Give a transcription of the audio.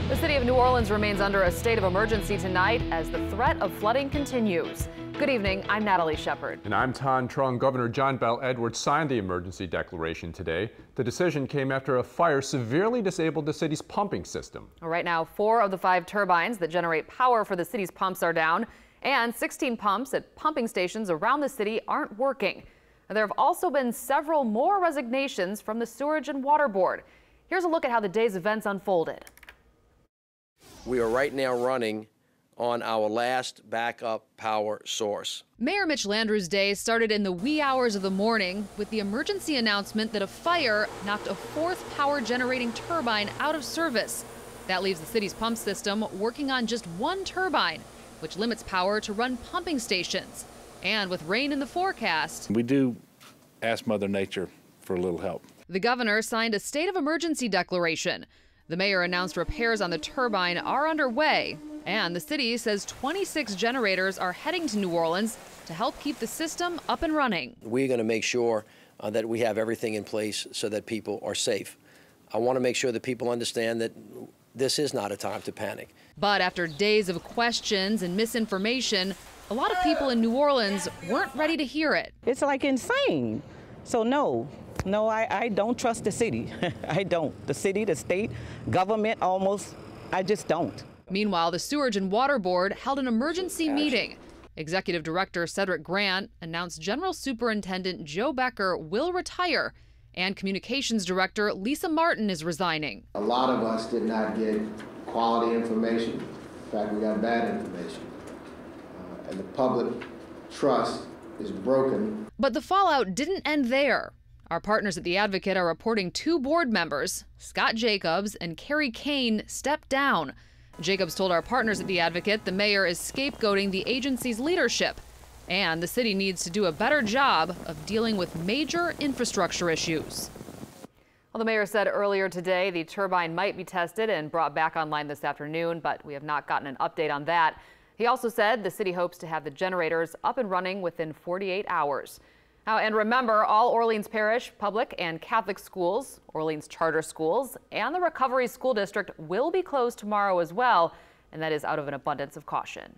The city of New Orleans remains under a state of emergency tonight as the threat of flooding continues. Good evening, I'm Natalie Shepard. And I'm Tan Trung. Governor John Bel Edwards signed the emergency declaration today. The decision came after a fire severely disabled the city's pumping system. Right now, 4 of the 5 turbines that generate power for the city's pumps are down, and 16 pumps at pumping stations around the city aren't working. There have also been several more resignations from the Sewerage and Water Board. Here's a look at how the day's events unfolded. We are right now running on our last backup power source. Mayor Mitch Landrieu's day started in the wee hours of the morning with the emergency announcement that a fire knocked a 4th power generating turbine out of service. That leaves the city's pump system working on just 1 turbine, which limits power to run pumping stations. And with rain in the forecast, we do ask Mother Nature for a little help. The governor signed a state of emergency declaration. The mayor announced repairs on the turbine are underway, and the city says 26 generators are heading to New Orleans to help keep the system up and running. We're going to make sure that we have everything in place so that people are safe. I want to make sure that people understand that this is not a time to panic. But after days of questions and misinformation, a lot of people in New Orleans weren't ready to hear it. It's like insane. So no, I don't trust the city. I don't. The city, the state, government, almost, I just don't. Meanwhile, the Sewerage and Water Board held an emergency meeting. Executive Director Cedric Grant announced General Superintendent Joe Becker will retire, and Communications Director Lisa Martin is resigning. A lot of us did not get quality information. In fact, we got bad information. And the public trust is broken. But the fallout didn't end there. Our partners at The Advocate are reporting 2 board members, Scott Jacobs and Carrie Kane, stepped down. Jacobs told our partners at The Advocate the mayor is scapegoating the agency's leadership, and the city needs to do a better job of dealing with major infrastructure issues. Well, the mayor said earlier today the turbine might be tested and brought back online this afternoon, but we have not gotten an update on that. He also said the city hopes to have the generators up and running within 48 hours. Now, and remember, all Orleans Parish public and Catholic schools, Orleans charter schools, and the Recovery School District will be closed tomorrow as well, and that is out of an abundance of caution.